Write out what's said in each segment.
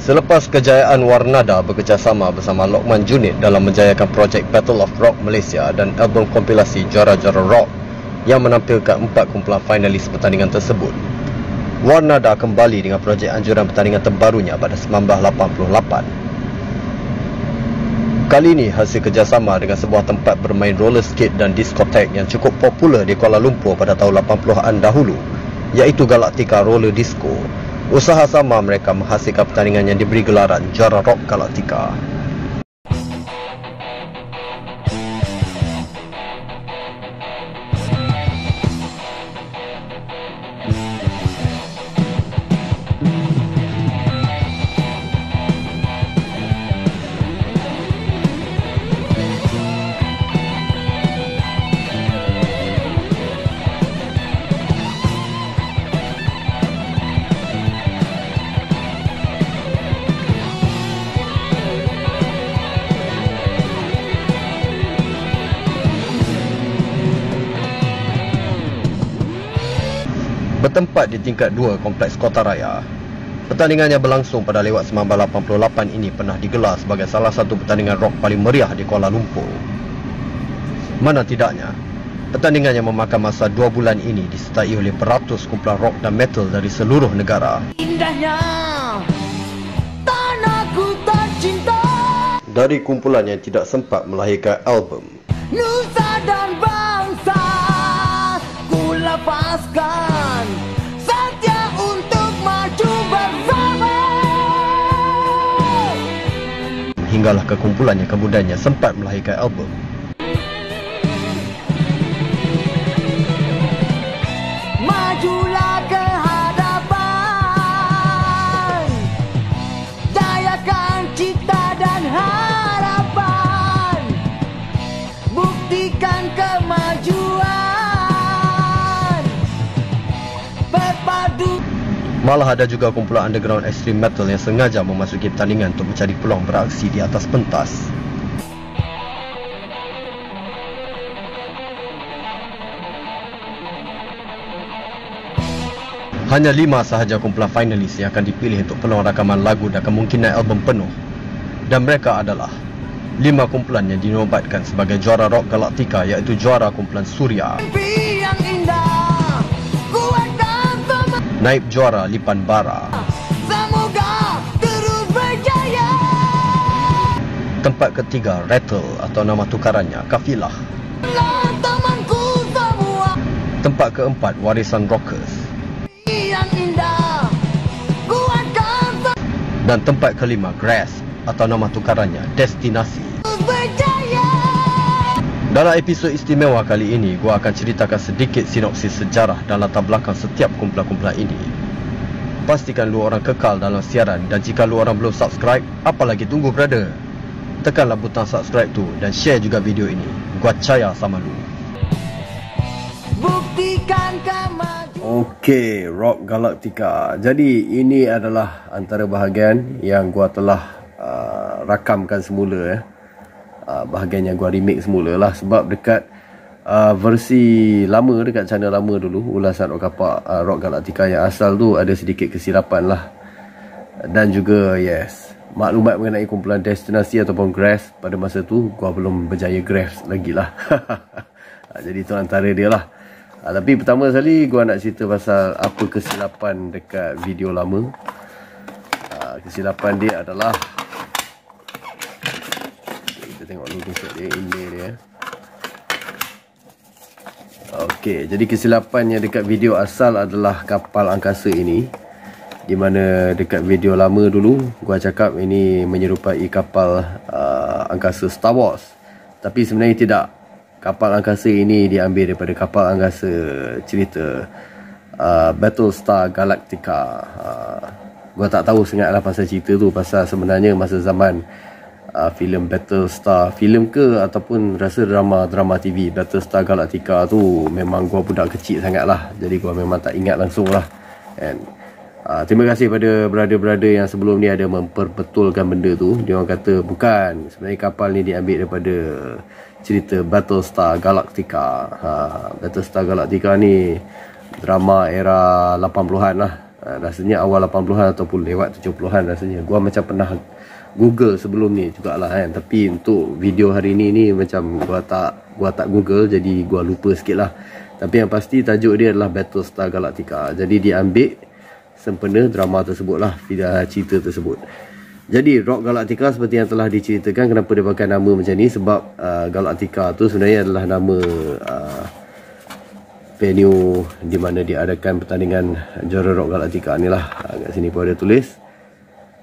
Selepas kejayaan Warnada bekerjasama bersama Lokman Junid dalam menjayakan projek Battle of Rock Malaysia dan album kompilasi Juara-Juara Rock yang menampilkan 4 kumpulan finalis pertandingan tersebut, Warnada kembali dengan projek anjuran pertandingan terbarunya pada 1988. Kali ini hasil kerjasama dengan sebuah tempat bermain roller skate dan diskotek yang cukup popular di Kuala Lumpur pada tahun 80-an dahulu, iaitu Galactica Roller Disco. Usaha sama mereka menghasilkan pertandingan yang diberi gelaran Juara Rock Galactica. Bertempat di tingkat 2 Kompleks Kota Raya, pertandingan yang berlangsung pada lewat 1988 ini pernah digelar sebagai salah satu pertandingan rock paling meriah di Kuala Lumpur. Mana tidaknya, pertandingan yang memakan masa 2 bulan ini disertai oleh beratus kumpulan rock dan metal dari seluruh negara. Indahnya tanahku tercinta. Dari kumpulan yang tidak sempat melahirkan album, Nusa dan Bangsa ku lepaskan setia untuk maju bersama, hinggalah ke kumpulan yang kemudiannya sempat melahirkan album. Majulah ke hadapan, dayakan cita dan harapan, buktikan kemajuan, berpadu. Malah ada juga kumpulan underground extreme metal yang sengaja memasuki pertandingan untuk mencari peluang beraksi di atas pentas. Hanya 5 sahaja kumpulan finalis yang akan dipilih untuk peluang rakaman lagu dan kemungkinan album penuh. Dan mereka adalah 5 kumpulan yang dinobatkan sebagai juara rock Galactica, iaitu juara kumpulan Suria, naib juara Lipan Bara, semoga terus berjaya. Tempat ketiga Rattle atau nama tukarannya Kafilah. Tempat keempat Warisan Rockers. Dan tempat kelima Grass atau nama tukarannya Destinasi. Dalam episod istimewa kali ini, gua akan ceritakan sedikit sinopsis sejarah dan latar belakang setiap kumpulan-kumpulan ini. Pastikan lu orang kekal dalam siaran, dan jika lu orang belum subscribe, apa lagi tunggu brother? Tekanlah butang subscribe tu dan share juga video ini. Gua percaya sama lu. Buktikan kemajuan. Okey, Rock Galactica. Jadi ini adalah antara bahagian yang gua telah rakamkan semula bahagian yang gua remake semula lah, sebab dekat versi lama, dekat channel lama dulu, ulasan Rock Galactica yang asal tu, ada sedikit kesilapan lah. Dan juga maklumat mengenai kumpulan Destinasi ataupun Grass pada masa tu gua belum berjaya grasp lagi lah. Jadi itu antara dia lah. Tapi pertama sekali gua nak cerita pasal apa kesilapan dekat video lama. Kesilapan dia adalah, tengok logo set dia, email dia. Okey, jadi kesilapannya dekat video asal adalah kapal angkasa ini, di mana dekat video lama dulu gua cakap ini menyerupai kapal angkasa Star Wars, tapi sebenarnya tidak. Kapal angkasa ini diambil daripada kapal angkasa cerita Battlestar Galactica. Gua tak tahu sangatlah pasal cerita tu, pasal sebenarnya masa zaman filem Battlestar, filem ke ataupun rasa drama TV Battlestar Galactica tu, memang gua budak kecil sangat lah, jadi gua memang tak ingat langsung lah. And terima kasih pada brother-brother yang sebelum ni ada memperbetulkan benda tu. Dia orang kata bukan, sebenarnya kapal ni diambil daripada cerita Battlestar Galactica. Battlestar Galactica ni drama era 80-an lah. Rasanya awal 80-an ataupun lewat 70-an rasanya. Gua macam pernah Google sebelum ni jugalah kan. Tapi untuk video hari ni macam gua tak Google, jadi gua lupa sikit lah. Tapi yang pasti tajuk dia adalah Battlestar Galactica. Jadi dia ambil sempena drama tersebut lah, cerita tersebut. Jadi Rock Galactica seperti yang telah diceritakan, kenapa dia pakai nama macam ni, sebab Galactica tu sebenarnya adalah nama venue di mana diadakan pertandingan juara Rock Galactica ni lah. Kat sini pun ada tulis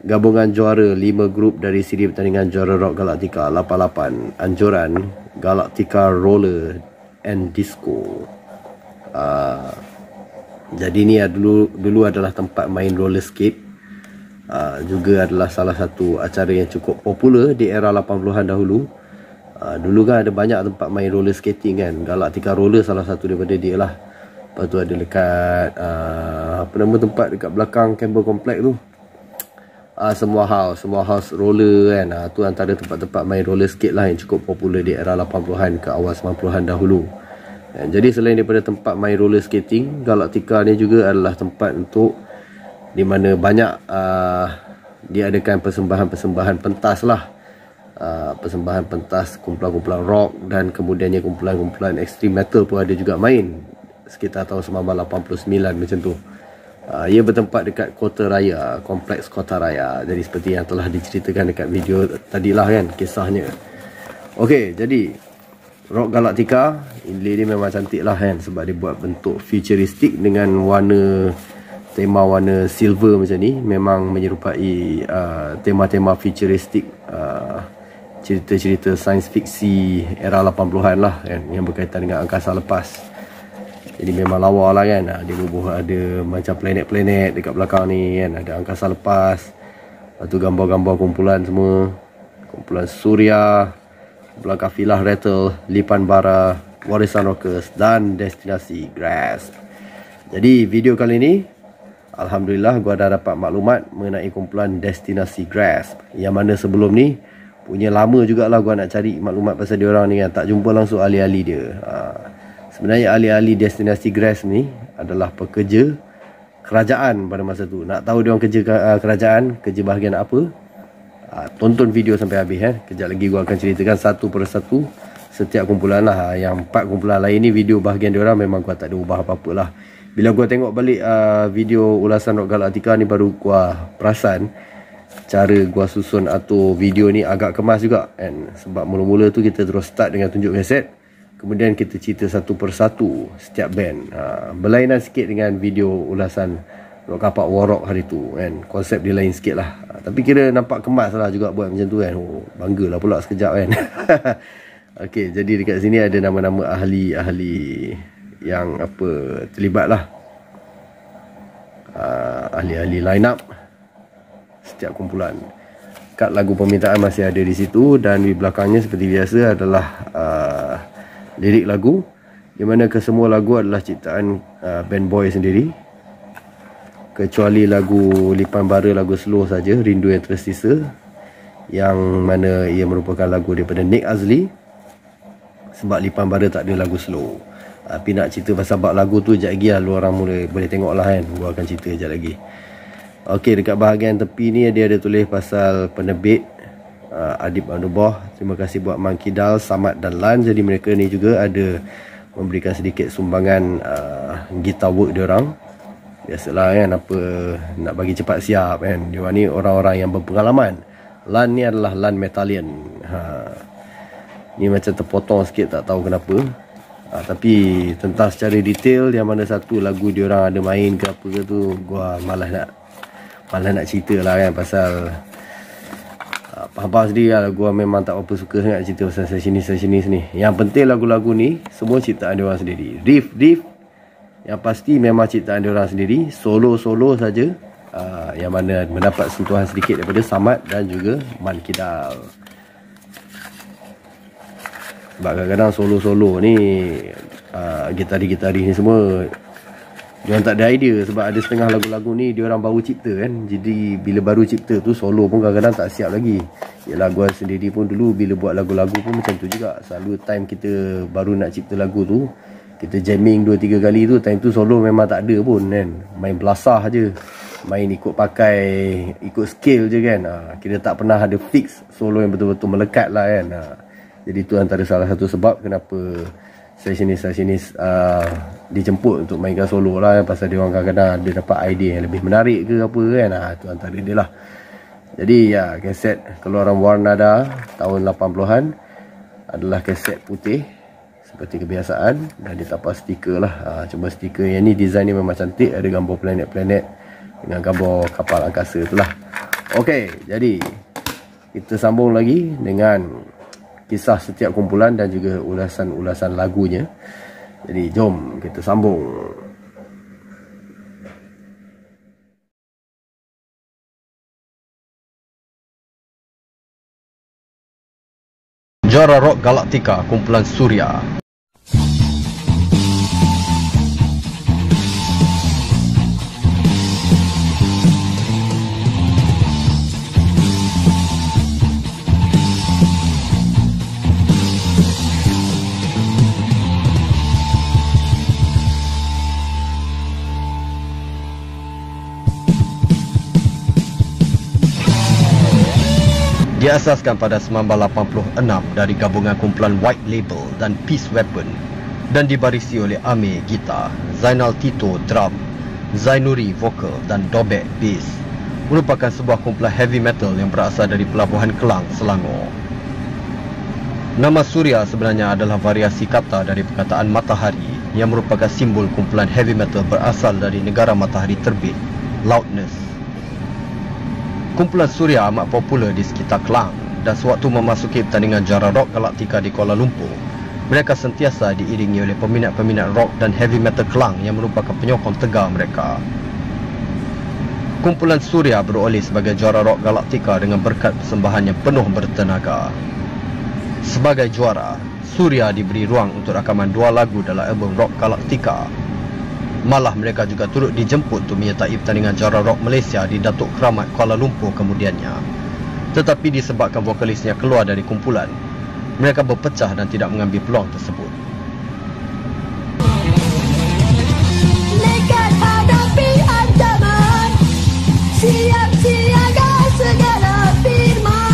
gabungan juara 5 grup dari siri pertandingan juara Rock Galactica 88 anjuran Galactica Roller and Disco. Jadi ni dulu adalah tempat main roller skate. Juga adalah salah satu acara yang cukup popular di era 80-an dahulu. Dulu kan ada banyak tempat main roller skating kan. Galactica Roller salah satu daripada dia lah. Lepas tu ada dekat apa nama tempat dekat belakang Campbell Complex tu, Semua House Roller kan. Tu antara tempat-tempat main roller skate lah yang cukup popular di era 80-an ke awal 90-an dahulu. Jadi selain daripada tempat main roller skating, Galactica ni juga adalah tempat untuk di mana banyak diadakan persembahan-persembahan pentas lah. Persembahan pentas, kumpulan-kumpulan rock, dan kemudiannya kumpulan-kumpulan extreme metal pun ada juga main sekitar tahun 1989 macam tu. Ia bertempat dekat Kota Raya, Kompleks Kota Raya. Jadi seperti yang telah diceritakan dekat video tadilah kan kisahnya. Okey, jadi Rock Galactica ini memang cantik lah kan, sebab dia buat bentuk futuristik dengan tema warna silver macam ni. Memang menyerupai tema-tema futuristik, cerita-cerita sains fiksi era 80-an lah kan, yang berkaitan dengan angkasa lepas. Jadi memang lawa lah kan. Dia ada macam planet-planet dekat belakang ni kan, ada angkasa lepas. Lepas tu gambar-gambar kumpulan semua, kumpulan Suria, kumpulan kafilah Rattle, Lipan Bara, Warisan Rockers dan Destinasi Grasp. Jadi video kali ni alhamdulillah gua dah dapat maklumat mengenai kumpulan Destinasi Grasp, yang mana sebelum ni punya lama jugalah gua nak cari maklumat pasal dia orang ni kan, tak jumpa langsung ahli-ahli dia. Sebenarnya ahli-ahli Destinasi Grasp ni adalah pekerja kerajaan pada masa tu. Nak tahu dia orang kerja kerajaan, kerja bahagian apa? Tonton video sampai habis kan. Kejap lagi gua akan ceritakan satu persatu setiap kumpulan lah. Yang 4 kumpulan lain ni video bahagian dia orang memang gua tak ada ubah apa-apa lah. Bila gua tengok balik video ulasan Rock Galactica ni, baru gua perasan cara gua susun atur video ni agak kemas juga kan. Sebab mula-mula tu kita terus start dengan tunjuk kaset, kemudian kita cerita satu persatu setiap band. Berlainan sikit dengan video ulasan Rock Kapak Warrock hari tu kan. Konsep dia lain sikit lah. Tapi kira nampak kemas lah juga buat macam tu kan. Bangga lah pula sekejap kan. Okey, jadi dekat sini ada nama-nama ahli-ahli yang terlibat lah. Ahli-ahli line up setiap kumpulan. Kad lagu permintaan masih ada di situ, dan di belakangnya seperti biasa adalah lirik lagu, di mana kesemua lagu adalah ciptaan band boy sendiri, kecuali lagu Lipan Bara, lagu slow saja, Rindu Yang Tersisa, yang mana ia merupakan lagu daripada Nick Azli. Sebab Lipan Bara tak ada lagu slow. Tapi nak cerita pasal bab lagu tu sekejap lagi lah, lu orang boleh tengok lah kan. Gua akan cerita sekejap lagi. Okey, dekat bahagian tepi ni dia ada tulis pasal penerbit Adib Anubah. Terima kasih buat Mang Kidal, Samad dan Lan. Jadi mereka ni juga ada memberikan sedikit sumbangan gitar work diorang. Biasalah kan, apa nak bagi cepat siap kan. Diorang ni orang-orang yang berpengalaman. Lan ni adalah Lan Metallian. Ni macam terpotong sikit, tak tahu kenapa. Tapi tentang secara detail yang mana satu lagu diorang ada main ke apa ke tu, gua malas nak cerita lah kan. Pasal faham sendiri lah, gua memang tak apa suka sangat cerita pasal session ni. Yang penting lagu-lagu ni semua ciptaan diorang sendiri. Riff yang pasti memang ciptaan diorang sendiri. Solo saja, yang mana mendapat sentuhan sedikit daripada Samad dan juga Man Kidal. Sebab kadang-kadang solo ni gitaris ni semua diorang tak ada idea. Sebab ada setengah lagu-lagu ni diorang baru cipta kan. Jadi bila baru cipta tu, solo pun kadang-kadang tak siap lagi. Yelah, gua sendiri pun dulu bila buat lagu-lagu pun macam tu juga. Selalu time kita baru nak cipta lagu tu, kita jamming 2-3 kali tu, time tu solo memang tak ada pun kan, main belasah je, main ikut scale je kan. Kita tak pernah ada fix solo yang betul-betul melekat lah kan. Jadi tu antara salah satu sebab kenapa sessionis dijemput untuk mainkan solo lah, pasal dia orang kadang-kadang ada dapat idea yang lebih menarik ke apa kan. Tu antara dia lah. Jadi ya, kaset keluaran Warnada tahun 80-an adalah kaset putih seperti kebiasaan, dan ditapah stiker lah. Cuma stiker yang ni design ni memang cantik, ada gambar planet-planet dengan gambar kapal angkasa tu lah. Okey, jadi kita sambung lagi dengan kisah setiap kumpulan dan juga ulasan-ulasan lagunya. Jadi jom kita sambung. Juara Rock Galactica kumpulan Suria. Diasaskan pada 1986 dari gabungan kumpulan White Label dan Peace Weapon dan dibarisi oleh Amir gitar, Zainal Tito drum, Zainuri vokal dan Dobek bass. Merupakan sebuah kumpulan heavy metal yang berasal dari Pelabuhan Kelang, Selangor. Nama Suria sebenarnya adalah variasi kata dari perkataan matahari yang merupakan simbol kumpulan heavy metal berasal dari negara matahari terbit, Loudness. Kumpulan Suria amat popular di sekitar Kelang, dan sewaktu memasuki pertandingan Juara Rock Galactica di Kuala Lumpur, mereka sentiasa diiringi oleh peminat-peminat rock dan heavy metal Kelang yang merupakan penyokong tegar mereka. Kumpulan Suria beroleh sebagai Juara Rock Galactica dengan berkat persembahan yang penuh bertenaga. Sebagai juara, Suria diberi ruang untuk rakaman 2 lagu dalam album Rock Galactica. Malah mereka juga turut dijemput untuk menyertai pertandingan Juara Rock Malaysia di Datuk Keramat Kuala Lumpur kemudiannya. Tetapi disebabkan vokalisnya keluar dari kumpulan, mereka berpecah dan tidak mengambil peluang tersebut. Nekat hadapi ancaman, siap siaga segala firman.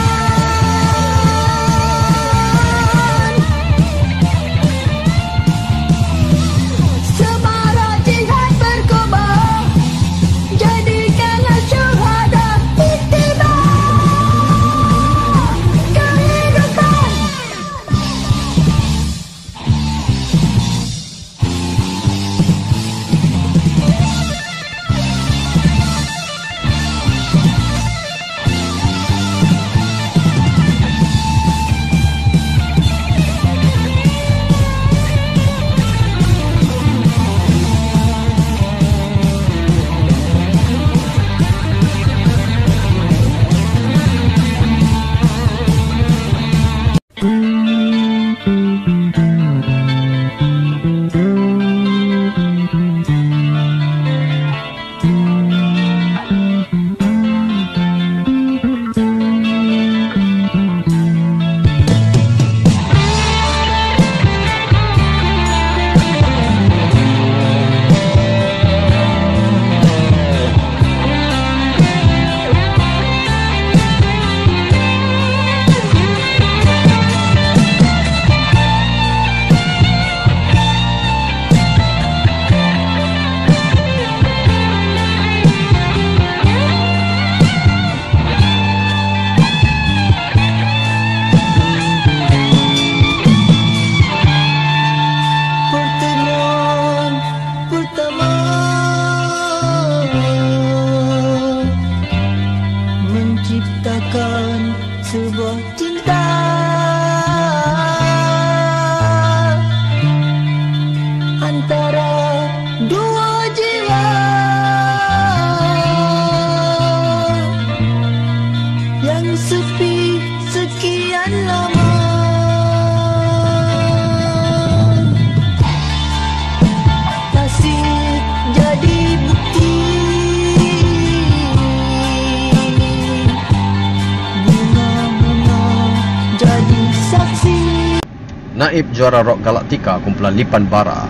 Sebuah cinta antara dua jiwa yang sepi sekian lama. Kasih jadi bukti, Naib Juara Rock Galactica kumpulan Lipan Bara.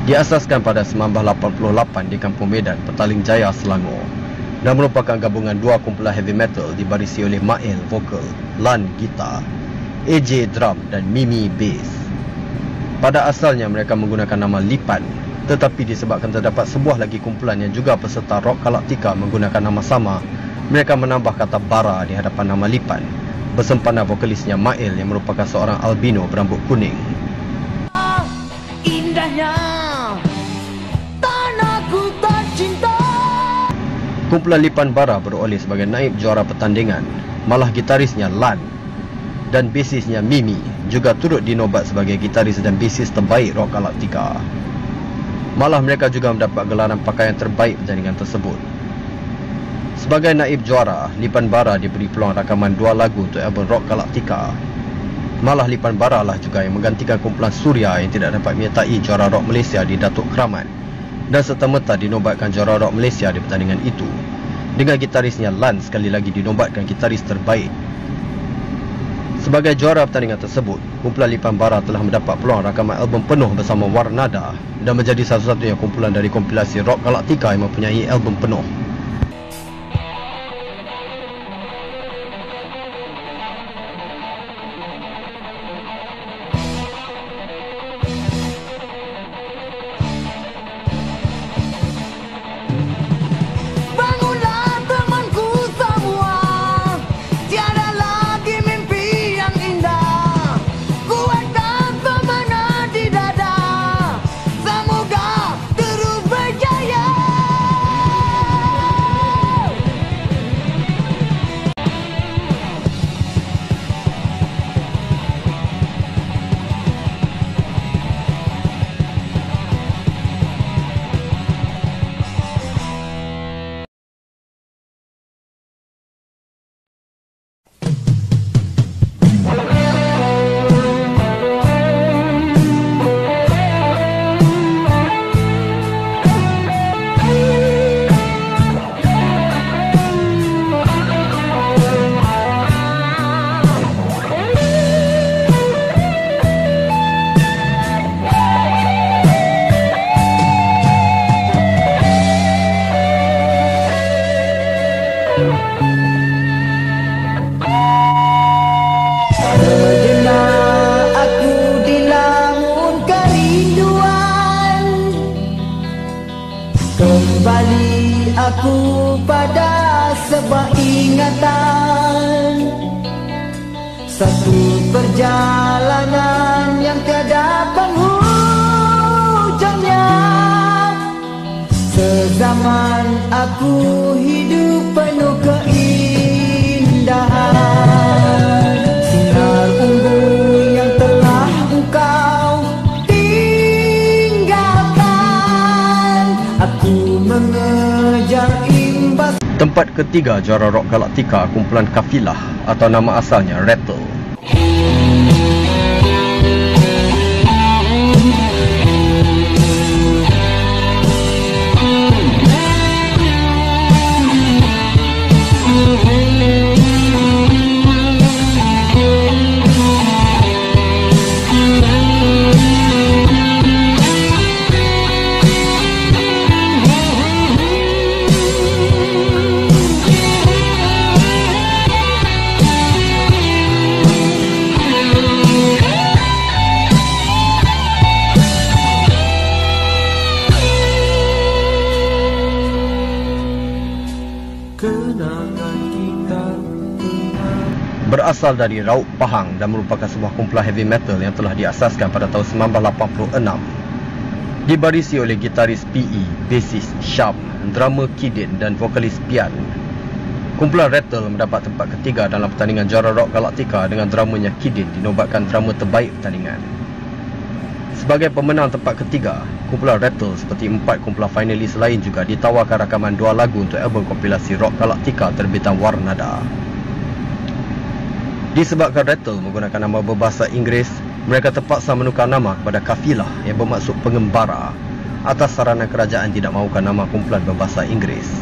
Diasaskan pada 1988 di Kampung Medan, Petaling Jaya, Selangor, dan merupakan gabungan dua kumpulan heavy metal dibarisi oleh Mail vokal, Lan gitar, AJ drum dan Mimi bass. Pada asalnya mereka menggunakan nama Lipan, tetapi disebabkan terdapat sebuah lagi kumpulan yang juga peserta Rock Galactica menggunakan nama sama, mereka menambah kata bara di hadapan nama Lipan bersempena vokalisnya Mail yang merupakan seorang albino berambut kuning. Indahnya tanahku tercinta. Kumpulan Lipan Bara beroleh sebagai naib juara pertandingan. Malah gitarisnya Lan dan basisnya Mimi juga turut dinobat sebagai gitaris dan basis terbaik Rock Galactica. Malah mereka juga mendapat gelaran pakaian terbaik pertandingan tersebut. Sebagai naib juara, Lipan Bara diberi peluang rakaman 2 lagu untuk album Rock Galactica. Malah Lipan Bara lah juga yang menggantikan kumpulan Suria yang tidak dapat menyertai juara rock Malaysia di Datuk Kraman dan serta-merta dinobatkan juara rock Malaysia di pertandingan itu, dengan gitarisnya Lan sekali lagi dinobatkan gitaris terbaik. Sebagai juara pertandingan tersebut, kumpulan Lipan Bara telah mendapat peluang rakaman album penuh bersama Warnada dan menjadi satu-satunya kumpulan dari kompilasi Rock Galactica yang mempunyai album penuh. Kembali aku pada sebuah ingatan, satu perjalanan yang tiada penghujungnya. Sezaman aku hidup penuh keindahan, sinar ungu yang telah engkau tinggalkan. Aku mengejar imbas. Tempat ketiga juara Rock Galactica, kumpulan Kafilah atau nama asalnya Rattle. Berasal dari Raut Pahang dan merupakan sebuah kumpulan heavy metal yang telah diasaskan pada tahun 1986. Dibarisi oleh gitaris PE, bassist Syam, drummer Kidin dan vokalis Pian. Kumpulan Rattle mendapat tempat ketiga dalam pertandingan juara Rock Galactica dengan drummernya Kidin dinobatkan drummer terbaik pertandingan. Sebagai pemenang tempat ketiga, kumpulan Rattle seperti 4 kumpulan finalis lain juga ditawarkan rakaman 2 lagu untuk album kompilasi Rock Galactica terbitan Warnada. Disebabkan Rattle menggunakan nama berbahasa Inggeris, mereka terpaksa menukar nama kepada Kafilah yang bermaksud pengembara atas saranan kerajaan tidak mahukan nama kumpulan berbahasa Inggeris.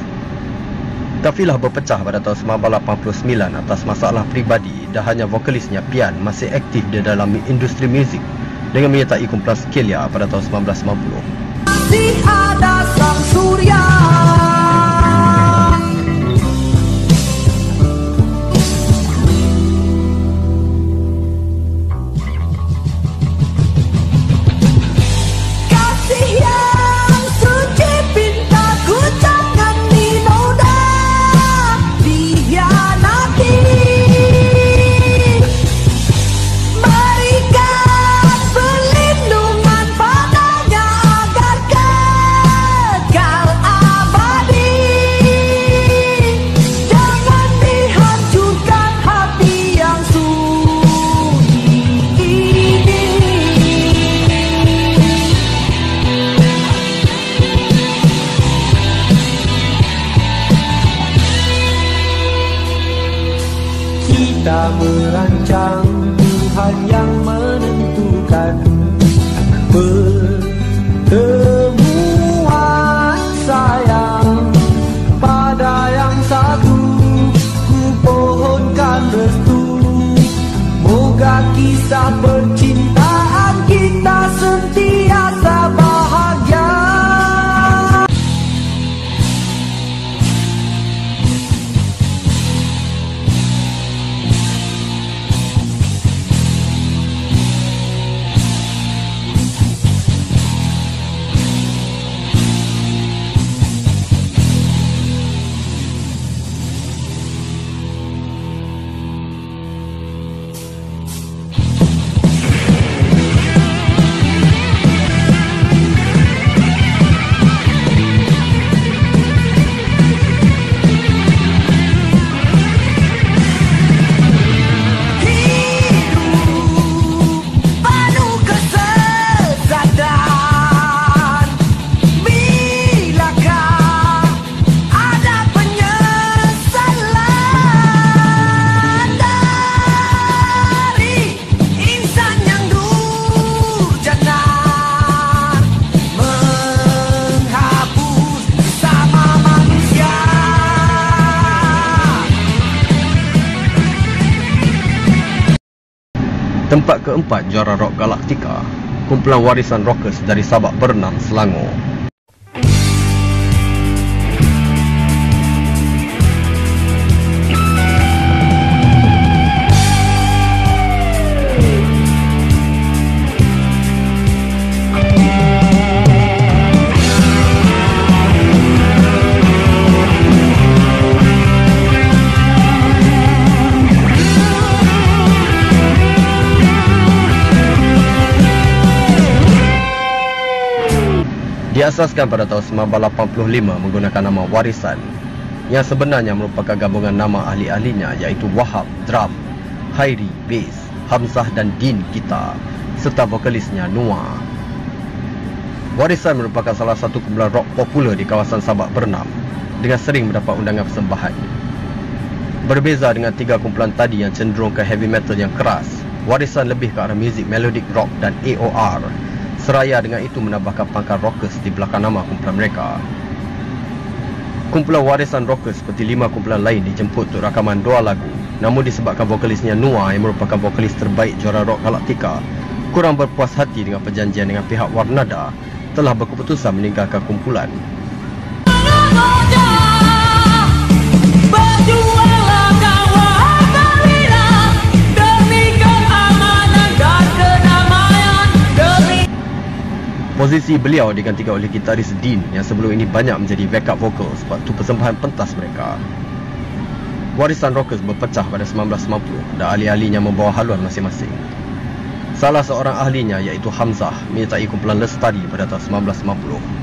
Kafilah berpecah pada tahun 1989 atas masalah pribadi dan hanya vokalisnya Pian masih aktif di dalam industri muzik dengan menyertai kumpulan Skelia pada tahun 1990. kita merancang, Tuhan yang menentukan pertemuan sayang. Pada yang satu ku pohonkan restu, moga kisah percintaan kita sentiasa bahagia. Tempat keempat juara rock Galactica, kumpulan warisan rockers dari Sabak Bernam, Selangor. Diasaskan pada tahun 1985 menggunakan nama Warisan, yang sebenarnya merupakan gabungan nama ahli-ahlinya iaitu Wahab drum, Hairi bass, Hamzah dan Din gitar serta vokalisnya Noah. Warisan merupakan salah satu kumpulan rock popular di kawasan Sabak Bernam dengan sering mendapat undangan persembahan. Berbeza dengan tiga kumpulan tadi yang cenderung ke heavy metal yang keras, Warisan lebih ke arah muzik melodic rock dan AOR. Seraya dengan itu menambahkan pangkal rockers di belakang nama kumpulan mereka. Kumpulan warisan rockers seperti 5 kumpulan lain dijemput untuk rakaman 2 lagu. Namun disebabkan vokalisnya Noah yang merupakan vokalis terbaik juara rock Galactica kurang berpuas hati dengan perjanjian dengan pihak Warnada, telah berkeputusan meninggalkan kumpulan. Posisi beliau digantikan oleh gitaris Din yang sebelum ini banyak menjadi backup vokal sebab persembahan pentas mereka. Warisan rockers berpecah pada 1990 dan ahli-ahlinya membawa haluan masing-masing. Salah seorang ahlinya iaitu Hamzah menyertai kumpulan Lestari pada tahun 1950.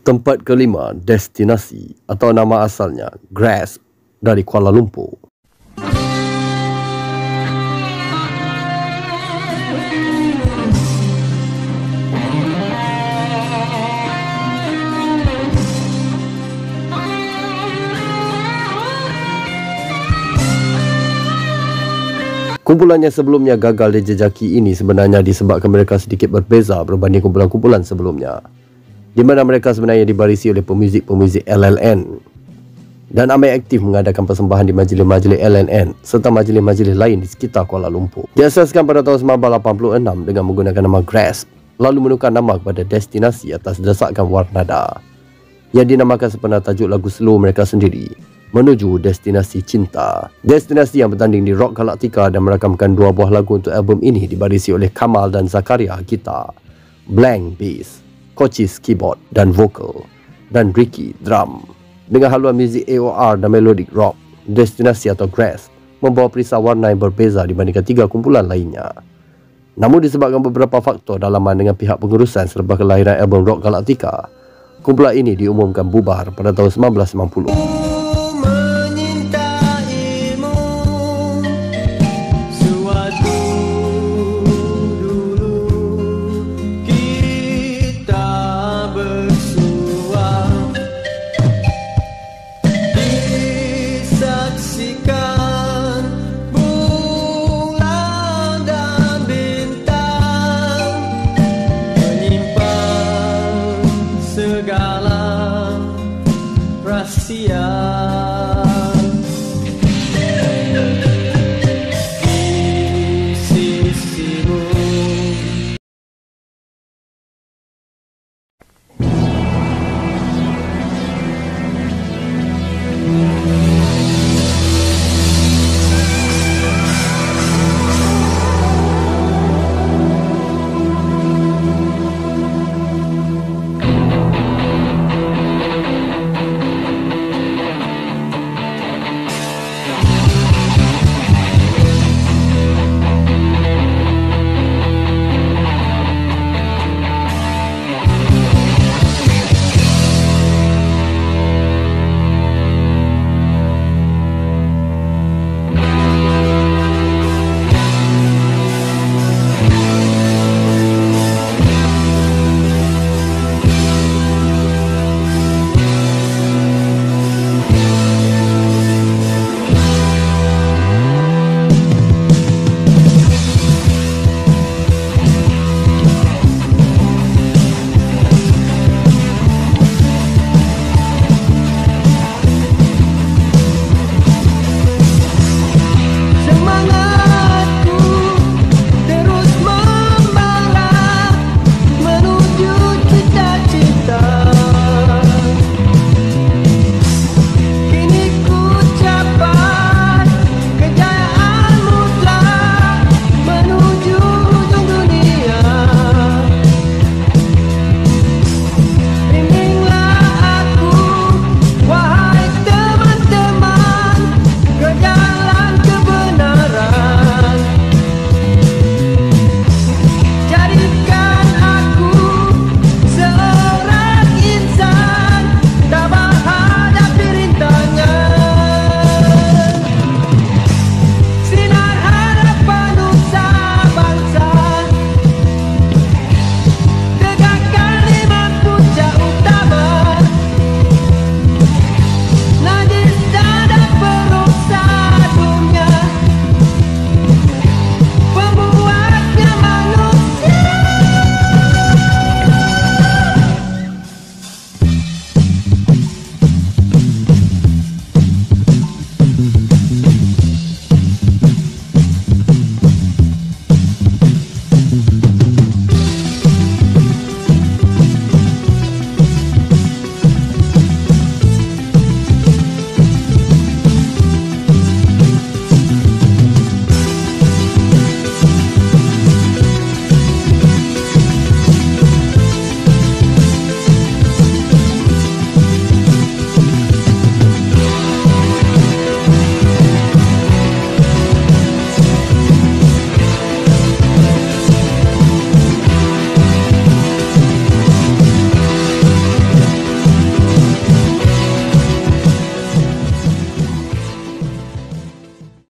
Tempat kelima, Destinasi atau nama asalnya Grasp dari Kuala Lumpur. Kumpulan yang sebelumnya gagal dijejaki ini sebenarnya disebabkan mereka sedikit berbeza berbanding kumpulan-kumpulan sebelumnya, di mana mereka sebenarnya dibarisi oleh pemuzik-pemuzik LLN dan amat aktif mengadakan persembahan di majlis-majlis LLN serta majlis-majlis lain di sekitar Kuala Lumpur. Diasaskan pada tahun 1986 dengan menggunakan nama Grasp, lalu menukar nama kepada Destinasi atas desakan Warnada yang dinamakan sepenuh tajuk lagu slow mereka sendiri, Menuju Destinasi Cinta. Destinasi yang bertanding di Rock Galactica dan merakamkan 2 buah lagu untuk album ini dibarisi oleh Kamal dan Zakaria gitar, Blank bass, Cochise keyboard dan vokal, dan Ricky drum. Dengan haluan muzik AOR dan melodic rock, Destinasi atau Grasp membawa perisai warna yang berbeza dibandingkan 3 kumpulan lainnya. Namun disebabkan beberapa faktor dalaman dengan pihak pengurusan selepas kelahiran album Rock Galactica, kumpulan ini diumumkan bubar pada tahun 1990.